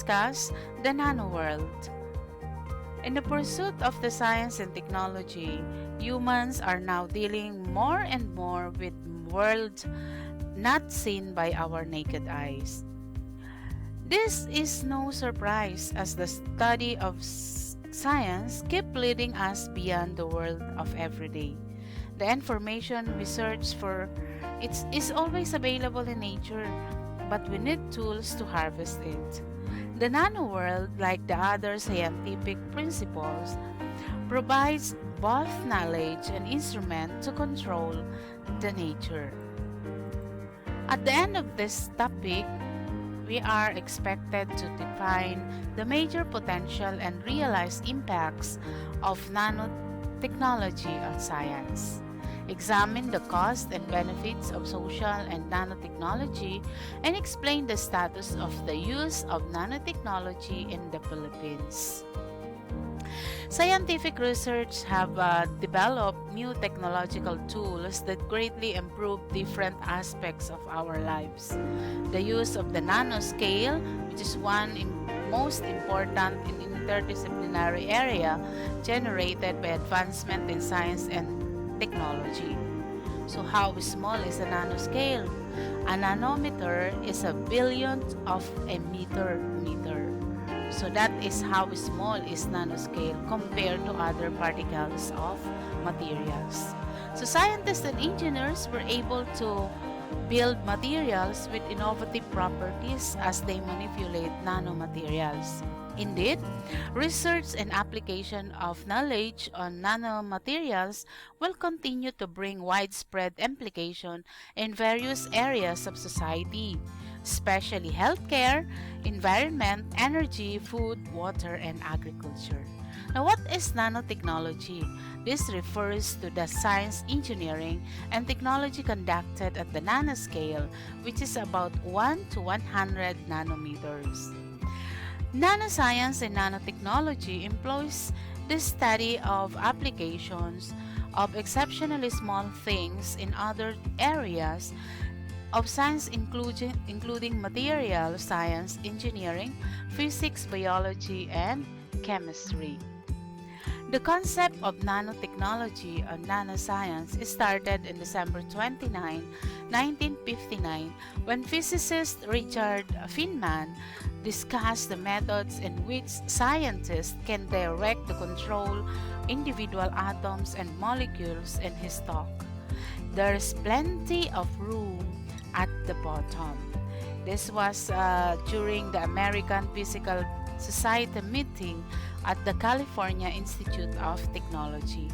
discuss the Nano World. In the pursuit of the science and technology, humans are now dealing more and more with worlds not seen by our naked eyes. This is no surprise as the study of science keeps leading us beyond the world of everyday. The information we search for is always available in nature, but we need tools to harvest it. The nano world, like the other scientific principles, provides both knowledge and instrument to control the nature. At the end of this topic, we are expected to define the major potential and realize impacts of nanotechnology on science, examine the costs and benefits of social and nanotechnology, and explain the status of the use of nanotechnology in the Philippines. Scientific research have developed new technological tools that greatly improve different aspects of our lives. The use of the nanoscale, which is most important in interdisciplinary area generated by advancement in science and technology. So how small is a nanoscale? A nanometer is a billionth of a meter. So that is how small is nanoscale compared to other particles of materials. So scientists and engineers were able to build materials with innovative properties as they manipulate nanomaterials. Indeed, research and application of knowledge on nanomaterials will continue to bring widespread implication in various areas of society, especially healthcare, environment, energy, food, water, and agriculture. Now, what is nanotechnology? This refers to the science, engineering, and technology conducted at the nanoscale, which is about 1 to 100 nanometers. Nanoscience and nanotechnology employs the study of applications of exceptionally small things in other areas of science including material science, engineering, physics, biology, and chemistry. The concept of nanotechnology or nanoscience started in December 29, 1959, when physicist Richard Feynman discussed the methods in which scientists can direct the control individual atoms and molecules in his talk. There's plenty of room at the bottom. This was during the American Physical Society meeting at the California Institute of Technology.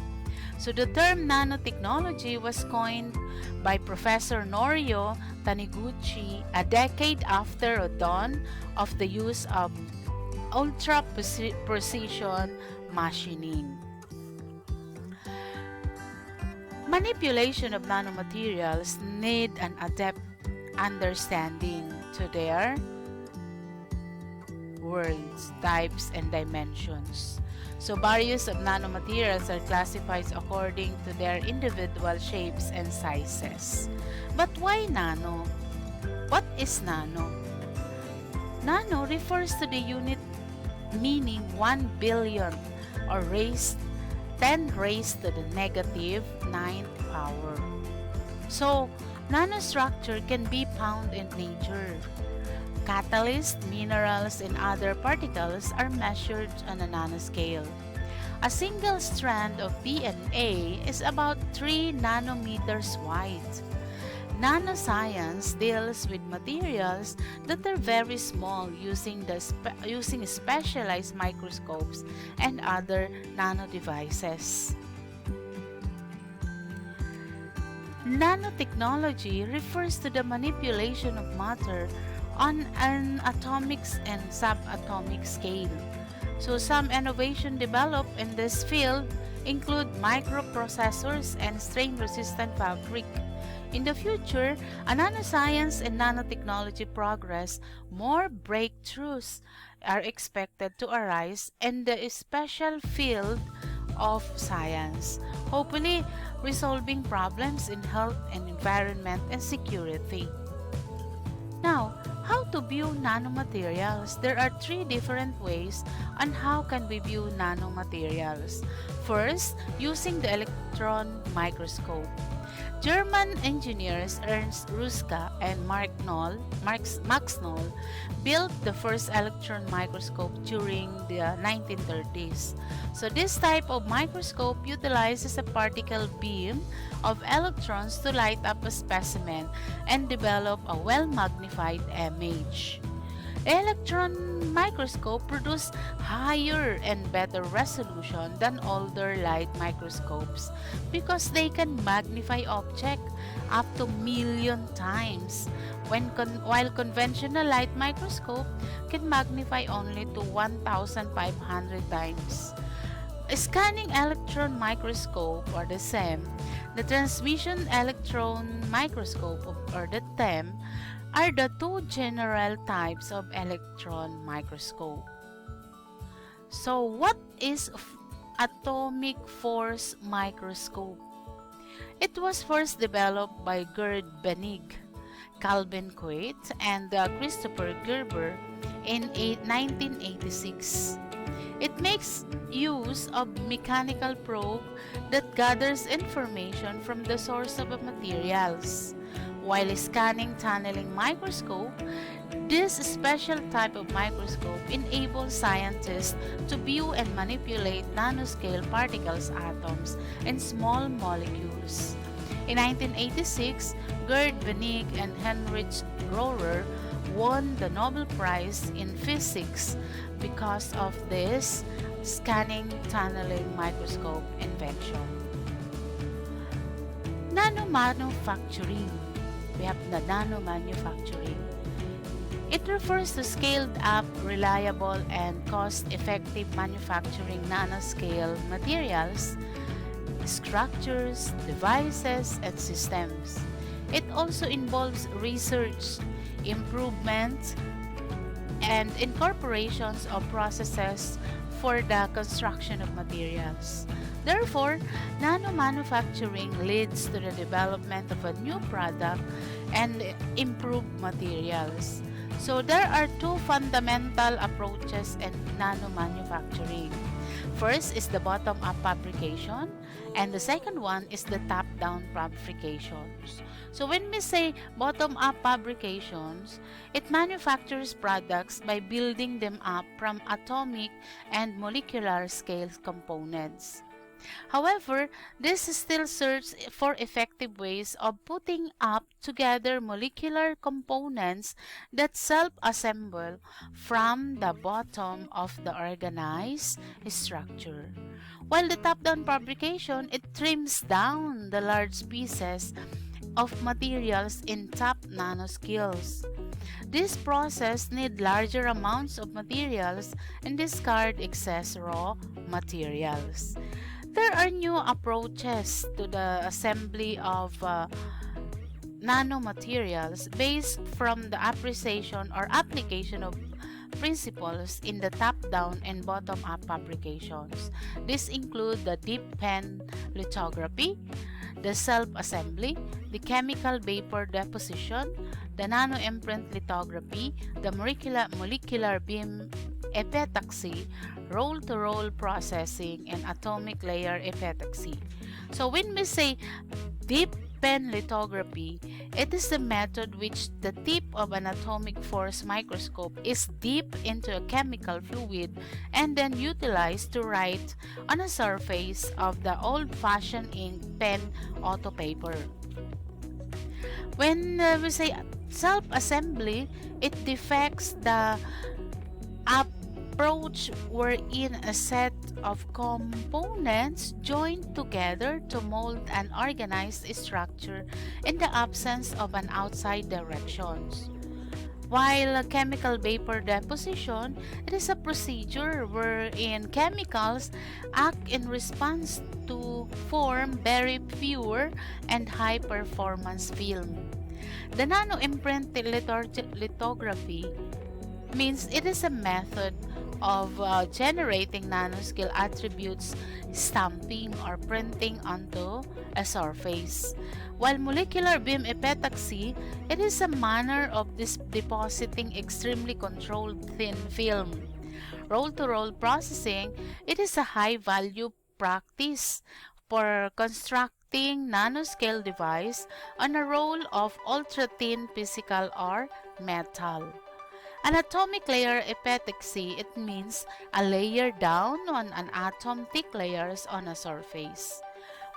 So the term nanotechnology was coined by Professor Norio Taniguchi a decade after the dawn of the use of ultra-precision machining. Manipulation of nanomaterials need an adept understanding to their worlds, types, and dimensions. So various of nanomaterials are classified according to their individual shapes and sizes. But why nano? What is nano? Nano refers to the unit meaning 1 billion or 10 raised to the negative 9th power. So, nanostructure can be found in nature. Catalysts, minerals, and other particles are measured on a nanoscale. A single strand of DNA is about 3 nanometers wide. Nanoscience deals with materials that are very small using specialized microscopes and other nanodevices. Nanotechnology refers to the manipulation of matter on an atomic and subatomic scale. So some innovation developed in this field include microprocessors and strain-resistant fabric. In the future, a nanoscience and nanotechnology progress, more breakthroughs are expected to arise in the special field of science, hopefully resolving problems in health and environment and security. Now, how to view nanomaterials? There are three different ways on how can we view nanomaterials. First, using the electron microscope. German engineers Ernst Ruska and Max Knoll built the first electron microscope during the 1930s. So this type of microscope utilizes a particle beam of electrons to light up a specimen and develop a well-magnified image. Electron microscope produce higher and better resolution than older light microscopes because they can magnify object up to million times while conventional light microscope can magnify only to 1,500 times. A scanning electron microscope or the SEM, the transmission electron microscope or the TEM are the two general types of electron microscope. So what is atomic force microscope? It was first developed by Gerd Bennig, Calvin Coit, and Christopher Gerber in 1986. It makes use of mechanical probe that gathers information from the source of materials. While scanning tunneling microscope, this special type of microscope enables scientists to view and manipulate nanoscale particles, atoms, and small molecules. In 1986, Gerd Bennig and Heinrich Rohrer won the Nobel Prize in Physics because of this scanning tunneling microscope invention. Nano Manufacturing. We have the Nano Manufacturing. It refers to scaled-up, reliable, and cost-effective manufacturing nanoscale materials, structures, devices, and systems. It also involves research, improvement, and incorporations of processes for the construction of materials. Therefore, nano-manufacturing leads to the development of a new product and improved materials. So there are two fundamental approaches in nano-manufacturing. First is the bottom-up fabrication, and the second one is the top-down fabrications. So when we say bottom-up fabrications, it manufactures products by building them up from atomic and molecular scale components. However, this still searches for effective ways of putting up together molecular components that self-assemble from the bottom of the organized structure. While the top-down fabrication, it trims down the large pieces of materials in top nanoscales. This process needs larger amounts of materials and discard excess raw materials. There are new approaches to the assembly of nanomaterials based from the appreciation or application of principles in the top-down and bottom-up fabrications. These include the deep pen lithography, the self-assembly, the chemical vapor deposition, the nano-imprint lithography, the molecular beam epitaxy, roll-to-roll processing, and atomic layer epitaxy. So when we say deep pen lithography, it is the method which the tip of an atomic force microscope is dipped into a chemical fluid and then utilized to write on a surface of the old-fashioned ink pen auto paper. When we say self-assembly, it defects the approach wherein a set of components joined together to mold an organized structure in the absence of an outside directions. While chemical vapor deposition, it is a procedure wherein chemicals act in response to form very pure and high-performance film. The nano-imprint lithography means it is a method of generating nanoscale attributes, stamping or printing onto a surface. While molecular beam epitaxy, it is a manner of depositing extremely controlled thin film. Roll-to-roll processing, it is a high-value practice for constructing nanoscale device on a roll of ultra-thin physical or metal. An atomic layer epitaxy, it means a layer down on an atom thick layers on a surface.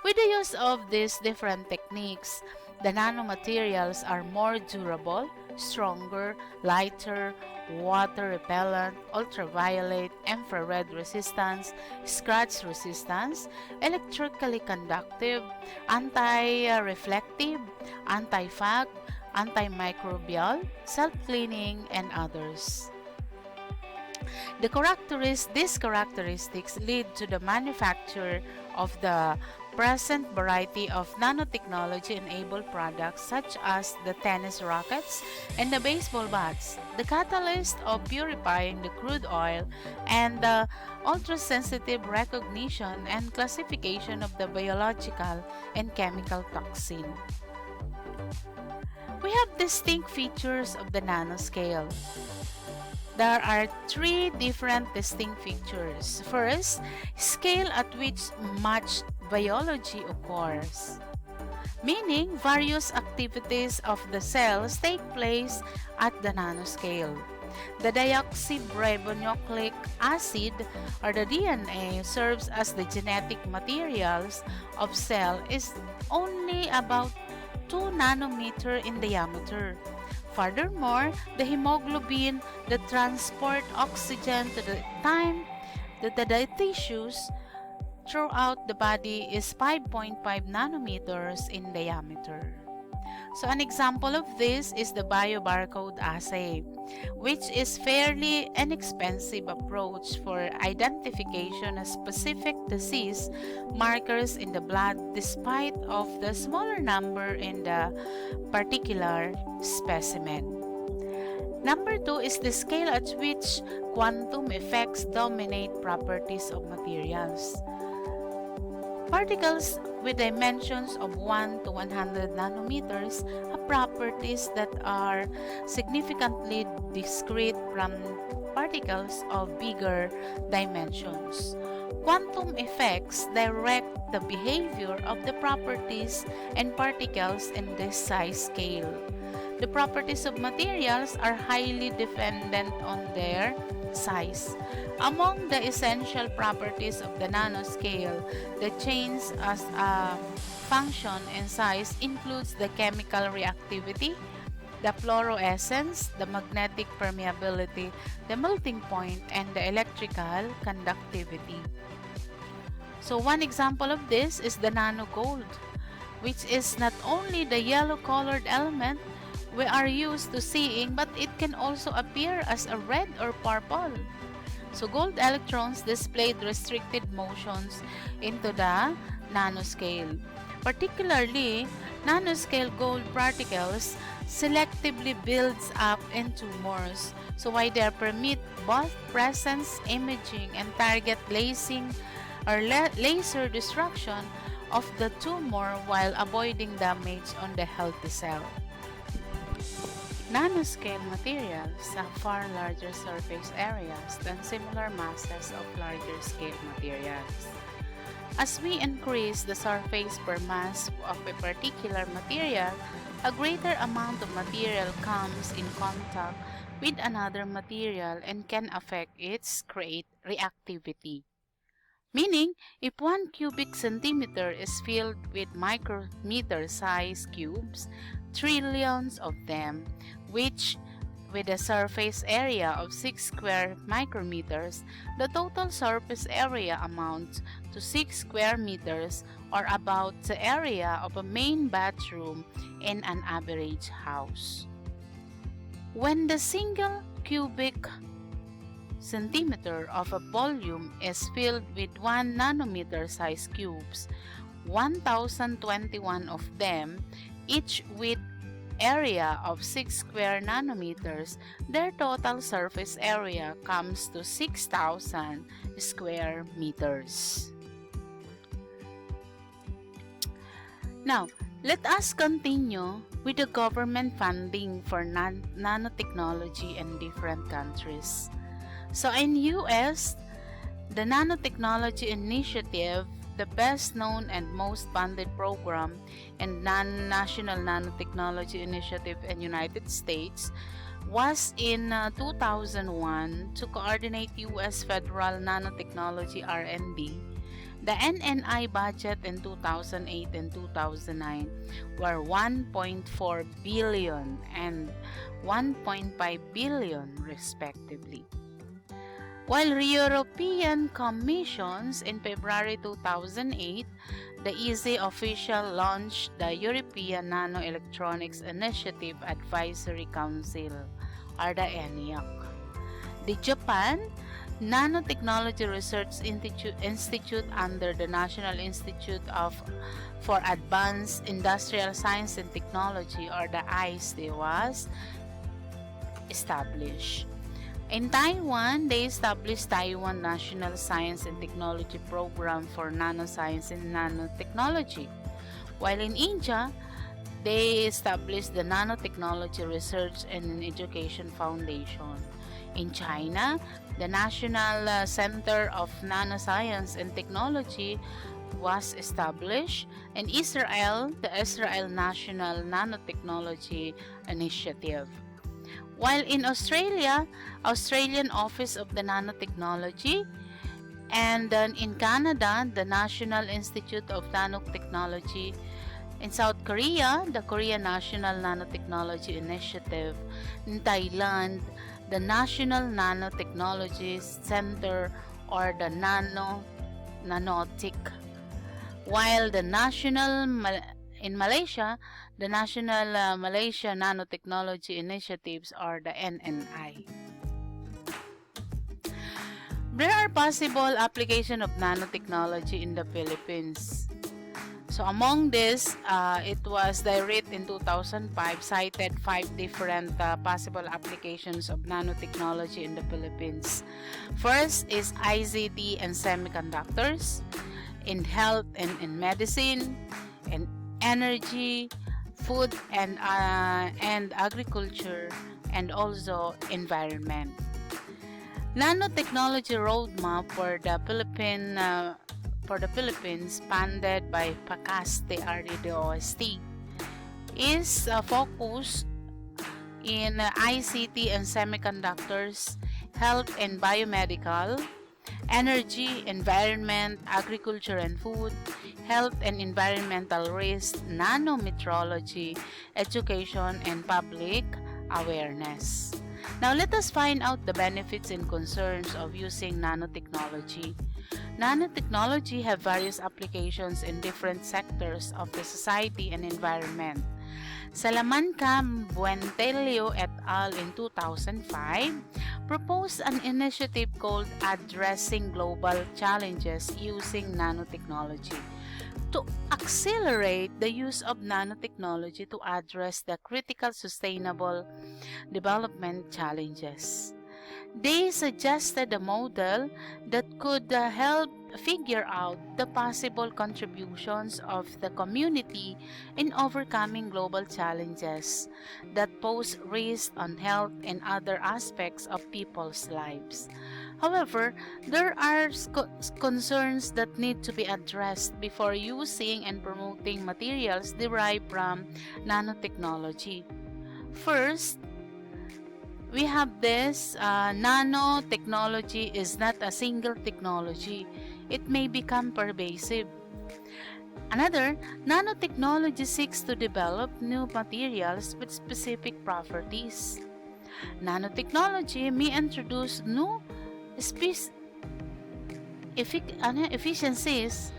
With the use of these different techniques, the nanomaterials are more durable, stronger, lighter, water repellent, ultraviolet, infrared resistance, scratch resistance, electrically conductive, anti-reflective, anti-fog, antimicrobial, self-cleaning, and others. These characteristics lead to the manufacture of the present variety of nanotechnology-enabled products such as the tennis rackets and the baseball bats, the catalyst of purifying the crude oil, and the ultra-sensitive recognition and classification of the biological and chemical toxin. We have distinct features of the nanoscale. There are three different distinct features. First, scale at which much biology occurs, meaning various activities of the cells take place at the nanoscale. The deoxyribonucleic acid or the DNA serves as the genetic materials of cell is only about 2 nanometer in diameter. Furthermore, the hemoglobin that transport oxygen to the time that the tissues throughout the body is 5.5 nanometers in diameter. So an example of this is the biobarcode assay, which is fairly inexpensive approach for identification of specific disease markers in the blood despite of the smaller number in the particular specimen. Number 2 is the scale at which quantum effects dominate properties of materials. Particles with dimensions of 1 to 100 nanometers have properties that are significantly discrete from particles of bigger dimensions. Quantum effects direct the behavior of the properties and particles in this size scale. The properties of materials are highly dependent on their size. Among the essential properties of the nanoscale, the change as a function in size includes the chemical reactivity, the fluorescence, the magnetic permeability, the melting point, and the electrical conductivity. So one example of this is the nano gold, which is not only the yellow colored element we are used to seeing, but it can also appear as a red or purple. So gold electrons displayed restricted motions into the nanoscale. Particularly, nanoscale gold particles selectively builds up in tumors. So why they permit both presence imaging and target lasing or laser destruction of the tumor while avoiding damage on the healthy cell. Nanoscale materials have far larger surface areas than similar masses of larger scale materials. As we increase the surface per mass of a particular material, a greater amount of material comes in contact with another material and can affect its reactivity. Meaning, if 1 cubic centimeter is filled with micrometer-sized cubes, trillions of them, which with a surface area of 6 square micrometers, the total surface area amounts to 6 square meters or about the area of a main bathroom in an average house. When the single cubic centimeter of a volume is filled with 1 nanometer size cubes, 1021 of them, each with area of 6 square nanometers, their total surface area comes to 6,000 square meters. Now, let us continue with the government funding for nanotechnology in different countries. So in US, the Nanotechnology Initiative, the best known and most funded program and National Nanotechnology Initiative in United States, was in 2001 to coordinate US federal nanotechnology R&D. The NNI budget in 2008 and 2009 were 1.4 billion and 1.5 billion respectively. While European Commissions in February 2008, the ESA official launched the European Nanoelectronics Initiative Advisory Council, or the ENIAC. The Japan Nanotechnology Research Institute under the National Institute for Advanced Industrial Science and Technology, or the ISTE, was established. In Taiwan, they established Taiwan National Science and Technology Program for Nanoscience and Nanotechnology. While in India, they established the Nanotechnology Research and Education Foundation. In China, the National Center of Nanoscience and Technology was established. In Israel, the Israel National Nanotechnology Initiative. While in Australia, Australian Office of the Nanotechnology, and then in Canada, the National Institute of Nanotechnology. In South Korea, the Korean National Nanotechnology Initiative. In Thailand, the National Nanotechnology Center, or the Nanotech. While the in Malaysia, the National Malaysia Nanotechnology Initiatives, or the NNI. There are possible applications of nanotechnology in the Philippines. So among this, it was direct in 2005, cited 5 different possible applications of nanotechnology in the Philippines. First is ICT and semiconductors, in health and in medicine, in energy, food and agriculture, and also environment. Nanotechnology roadmap for the Philippines, funded by PACASTE RDOST, is focused in ICT and semiconductors, health and biomedical, energy, environment, agriculture and food, health and environmental risk, nanometrology, education, and public awareness. Now let us find out the benefits and concerns of using nanotechnology. Nanotechnology have various applications in different sectors of the society and environment. Salamanca Buentelio et al. In 2005 proposed an initiative called Addressing Global Challenges Using Nanotechnology to accelerate the use of nanotechnology to address the critical sustainable development challenges. They suggested a model that could help figure out the possible contributions of the community in overcoming global challenges that pose risks on health and other aspects of people's lives. However, there are concerns that need to be addressed before using and promoting materials derived from nanotechnology. First, we have this nanotechnology is not a single technology. It may become pervasive. Another, nanotechnology seeks to develop new materials with specific properties. Nanotechnology may introduce new efficiencies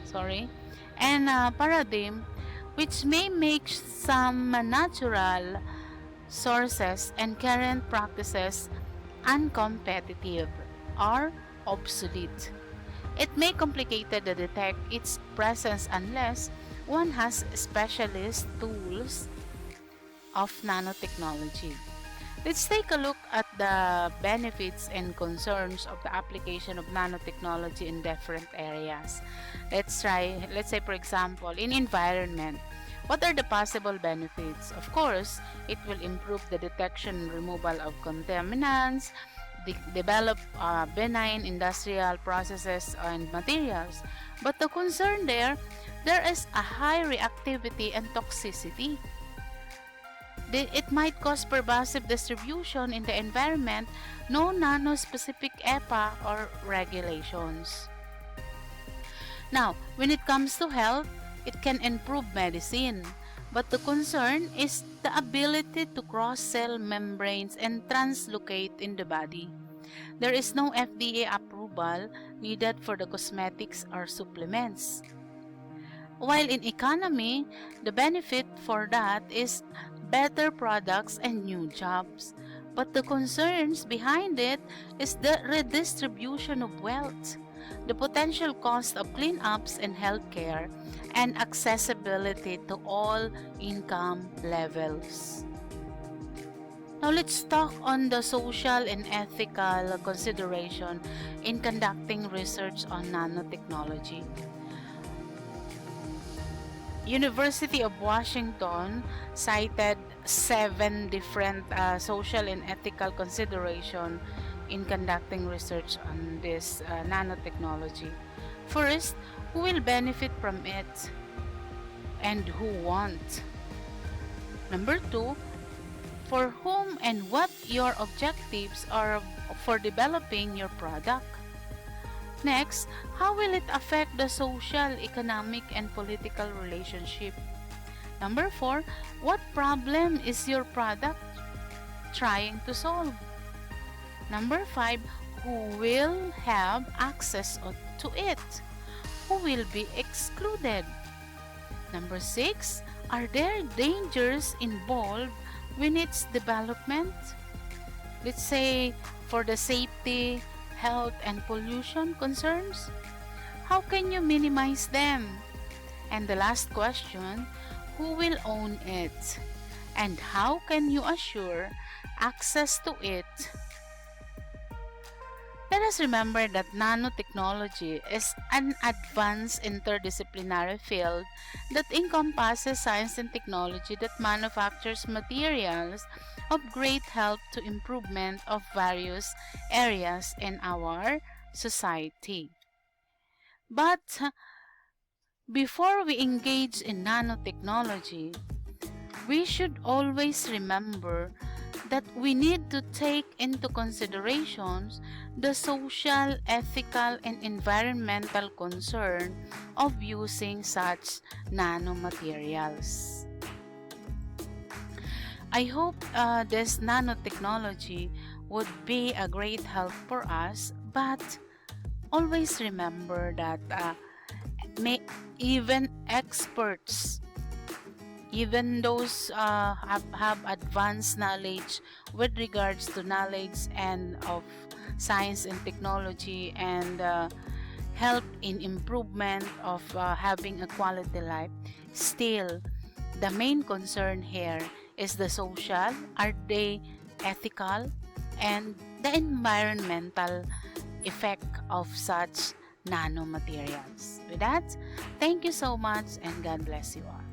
and paradigm which may make some natural sources and current practices uncompetitive or obsolete. It may complicate to detect its presence unless one has specialist tools of nanotechnology. Let's take a look at the benefits and concerns of the application of nanotechnology in different areas. Let's say for example, in environment, what are the possible benefits? Of course, it will improve the detection and removal of contaminants, develop benign industrial processes and materials. But the concern there is a high reactivity and toxicity. It might cause pervasive distribution in the environment, no nano-specific EPA or regulations. Now, when it comes to health, it can improve medicine, but the concern is the ability to cross cell membranes and translocate in the body. There is no FDA approval needed for the cosmetics or supplements. While in economy, the benefit for that is better products and new jobs. But the concerns behind it is the redistribution of wealth, the potential cost of cleanups and healthcare, and accessibility to all income levels. Now let's talk on the social and ethical consideration in conducting research on nanotechnology. University of Washington cited 7 different social and ethical consideration in conducting research on this nanotechnology. First, who will benefit from it and who won't? Number 2, for whom and what your objectives are for developing your product. Next, how will it affect the social, economic, and political relationship? Number 4, what problem is your product trying to solve? Number 5, who will have access to it? Who will be excluded? Number 6, are there dangers involved when its development? Let's say for the safety, health, and pollution concerns? How can you minimize them? And the last question, who will own it? And how can you assure access to it? Let us remember that nanotechnology is an advanced interdisciplinary field that encompasses science and technology that manufactures materials of great help to improvement of various areas in our society. But before we engage in nanotechnology, we should always remember that we need to take into considerations the social, ethical, and environmental concern of using such nanomaterials. I hope this nanotechnology would be a great help for us, but always remember that even experts, even those have advanced knowledge with regards to knowledge and of science and technology and help in improvement of having a quality life, still the main concern here is the social, are they ethical, and the environmental effect of such nanomaterials. With that, thank you so much and God bless you all.